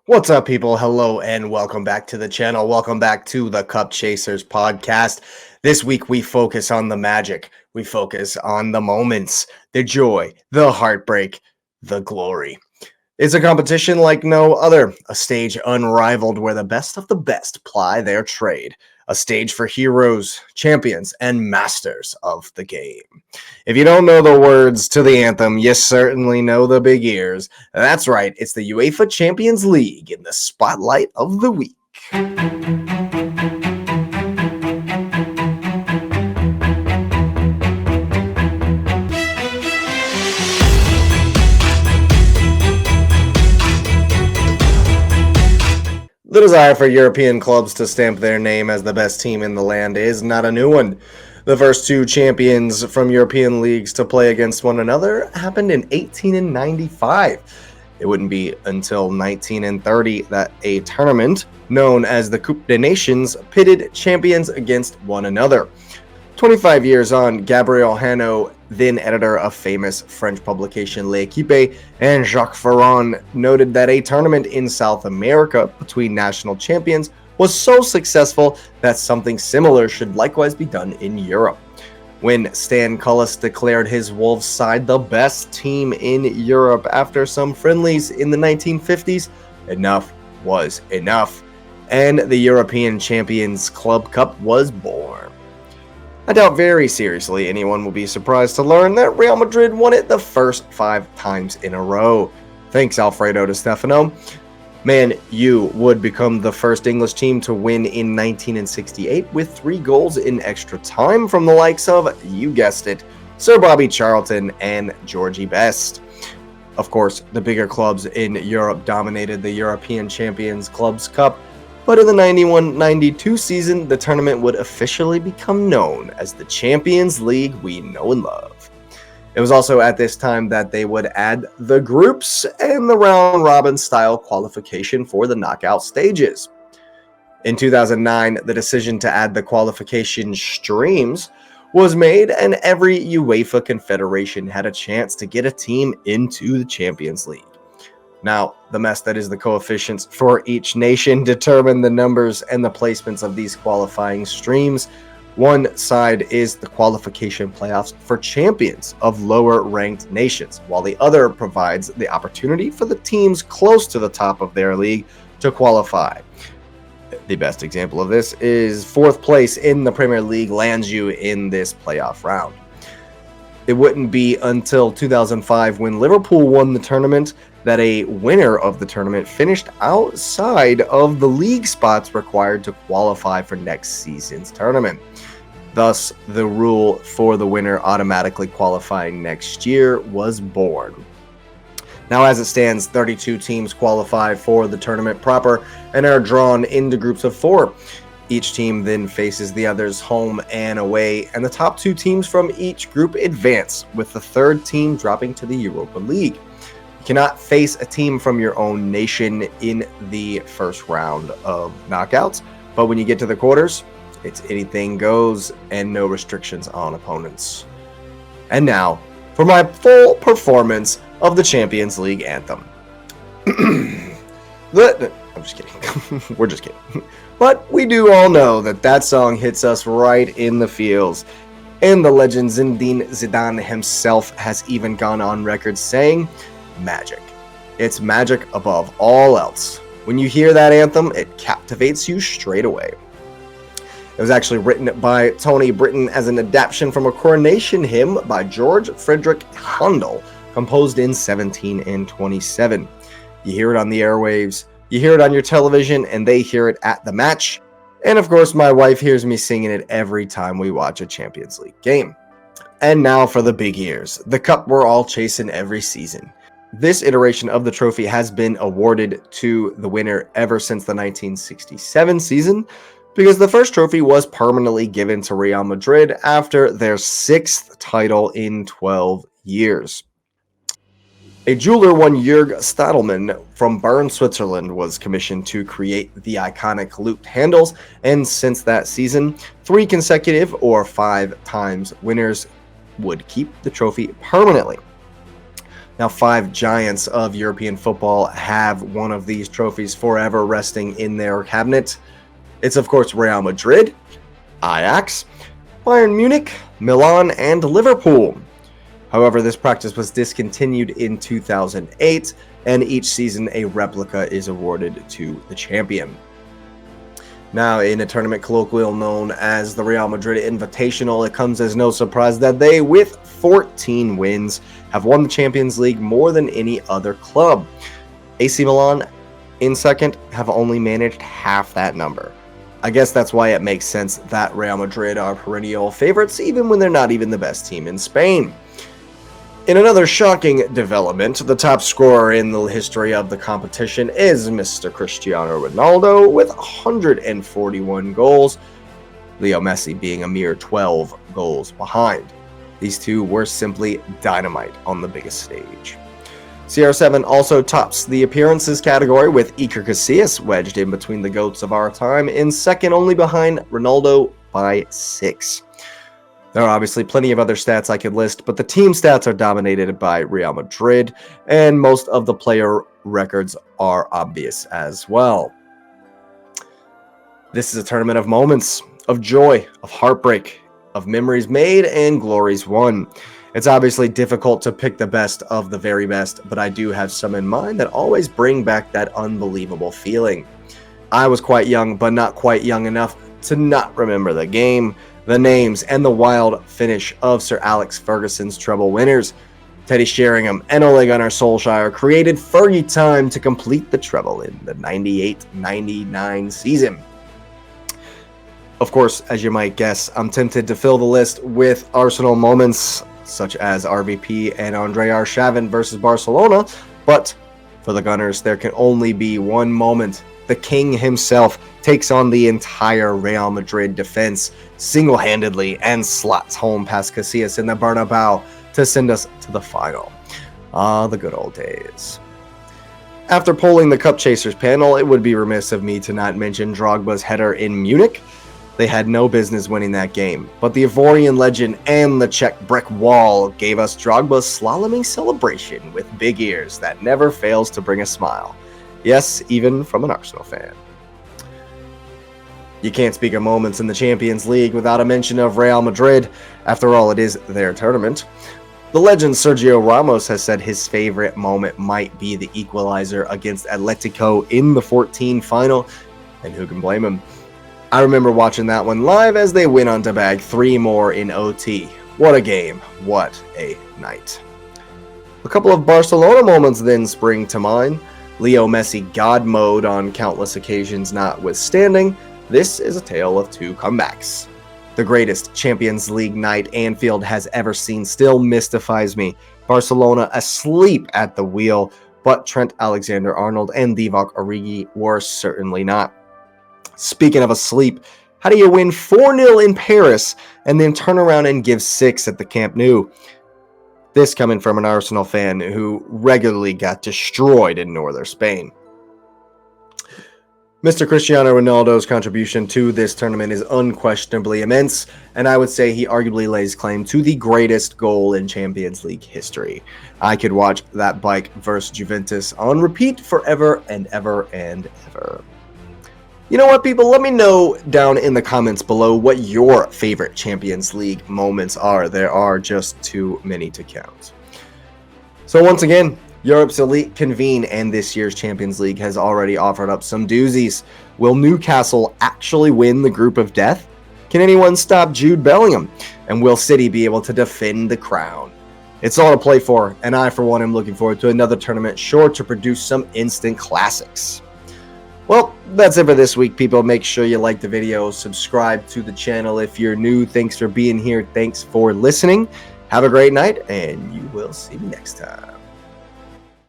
What's up, people? Hello, and welcome back to the channel. Welcome back to the Cup Chasers podcast. This week, we focus on the magic. We focus on the moments, the joy, the heartbreak, the glory. It's a competition like no other, a stage unrivaled where the best of the best ply their trade, a stage for heroes, champions, and masters of the game. If you don't know the words to the anthem, you certainly know the big ears. That's right, it's the UEFA Champions League in the spotlight of the week. The desire for European clubs to stamp their name as the best team in the land is not a new one. The first two champions from European leagues to play against one another happened in 1895. It wouldn't be until 1930 that a tournament known as the Coupe des Nations pitted champions against one another. 25 years on, Gabriel Hano, then editor of famous French publication L'Équipe, and Jacques Ferrand noted that a tournament in South America between national champions was so successful that something similar should likewise be done in Europe. When Stan Cullis declared his Wolves side the best team in Europe after some friendlies in the 1950s, enough was enough, and the European Champions Club Cup was born. I doubt very seriously anyone will be surprised to learn that Real Madrid won it the first 5 times in a row. Thanks, Alfredo Di Stefano. Man U would become the first English team to win in 1968 with 3 goals in extra time from the likes of, you guessed it, Sir Bobby Charlton and Georgie Best. Of course, the bigger clubs in Europe dominated the European Champions Clubs Cup, but in the 91-92 season, the tournament would officially become known as the Champions League we know and love. It was also at this time that they would add the groups and the round-robin style qualification for the knockout stages. In 2009, the decision to add the qualification streams was made, and every UEFA confederation had a chance to get a team into the Champions League. Now, the mess that is the coefficients for each nation determine the numbers and the placements of these qualifying streams. One side is the qualification playoffs for champions of lower-ranked nations, while the other provides the opportunity for the teams close to the top of their league to qualify. The best example of this is 4th place in the Premier League lands you in this playoff round. It wouldn't be until 2005 when Liverpool won the tournament that a winner of the tournament finished outside of the league spots required to qualify for next season's tournament. Thus, the rule for the winner automatically qualifying next year was born. Now, as it stands, 32 teams qualify for the tournament proper and are drawn into groups of 4. Each team then faces the others home and away, and the top 2 teams from each group advance, with the 3rd team dropping to the Europa League. You cannot face a team from your own nation in the first round of knockouts, but when you get to the quarters, it's anything goes and no restrictions on opponents. And now, for my full performance of the Champions League anthem. I'm just kidding. We're just kidding. But we do all know that song hits us right in the feels. And the legend Zinedine Zidane himself has even gone on record saying, magic. It's magic above all else. When you hear that anthem, it captivates you straight away. It was actually written by Tony Britton as an adaptation from a coronation hymn by George Frederick Handel, composed in 1727. You hear it on the airwaves, you hear it on your television, and they hear it at the match. And of course, my wife hears me singing it every time we watch a Champions League game. And now for the big ears, the cup we're all chasing every season. This iteration of the trophy has been awarded to the winner ever since the 1967 season, because the first trophy was permanently given to Real Madrid after their 6th title in 12 years. A jeweler, one Jörg Stadelmann from Bern, Switzerland, was commissioned to create the iconic looped handles, and since that season, 3 consecutive or 5 times winners would keep the trophy permanently. Now, 5 giants of European football have one of these trophies forever resting in their cabinet. It's, of course, Real Madrid, Ajax, Bayern Munich, Milan, and Liverpool. However, this practice was discontinued in 2008, and each season a replica is awarded to the champion. Now, in a tournament colloquial known as the Real Madrid Invitational, it comes as no surprise that they, with 14 wins, have won the Champions League more than any other club. AC Milan, in second, have only managed half that number. I guess that's why it makes sense that Real Madrid are perennial favorites, even when they're not even the best team in Spain. In another shocking development, the top scorer in the history of the competition is Mr. Cristiano Ronaldo with 141 goals, Leo Messi being a mere 12 goals behind. These two were simply dynamite on the biggest stage. CR7 also tops the appearances category with Iker Casillas wedged in between the GOATs of our time, in second only behind Ronaldo by 6. There are obviously plenty of other stats I could list, but the team stats are dominated by Real Madrid, and most of the player records are obvious as well. This is a tournament of moments, of joy, of heartbreak, of memories made and glories won. It's obviously difficult to pick the best of the very best, but I do have some in mind that always bring back that unbelievable feeling. I was quite young, but not quite young enough to not remember the game, the names, and the wild finish of Sir Alex Ferguson's treble winners. Teddy Sheringham and Ole Gunnar Solskjaer created Fergie time to complete the treble in the 98-99 season. Of course, as you might guess, I'm tempted to fill the list with Arsenal moments, such as RVP and Andre Arshavin versus Barcelona, but for the Gunners, there can only be one moment. The king himself takes on the entire Real Madrid defense single-handedly and slots home past Casillas in the Bernabeu to send us to the final. Ah, the good old days. After polling the Cup Chasers panel, it would be remiss of me to not mention Drogba's header in Munich. They had no business winning that game, but the Ivorian legend and the Czech brick wall gave us Drogba's slaloming celebration with big ears that never fails to bring a smile. Yes, even from an Arsenal fan. You can't speak of moments in the Champions League without a mention of Real Madrid. After all, it is their tournament. The legend Sergio Ramos has said his favorite moment might be the equalizer against Atletico in the 14 final, and who can blame him? I remember watching that one live as they went on to bag 3 more in OT. What a game. What a night. A couple of Barcelona moments then spring to mind. Leo Messi God mode on countless occasions notwithstanding, this is a tale of 2 comebacks. The greatest Champions League night Anfield has ever seen still mystifies me. Barcelona asleep at the wheel, but Trent Alexander-Arnold and Divock Origi were certainly not. Speaking of asleep, how do you win 4-0 in Paris and then turn around and give 6 at the Camp Nou? This coming from an Arsenal fan who regularly got destroyed in northern Spain. Mr. Cristiano Ronaldo's contribution to this tournament is unquestionably immense, and I would say he arguably lays claim to the greatest goal in Champions League history. I could watch that bike versus Juventus on repeat forever and ever and ever. You know what, people? Let me know down in the comments below what your favorite Champions League moments are. There are just too many to count. So once again, Europe's elite convene, and this year's Champions League has already offered up some doozies. Will Newcastle actually win the group of death? Can anyone stop Jude Bellingham? And will City be able to defend the crown? It's all to play for, and I, for one, am looking forward to another tournament sure to produce some instant classics. Well, that's it for this week, people. Make sure you like the video, subscribe to the channel if you're new. Thanks for being here. Thanks for listening. Have a great night, and you will see me next time.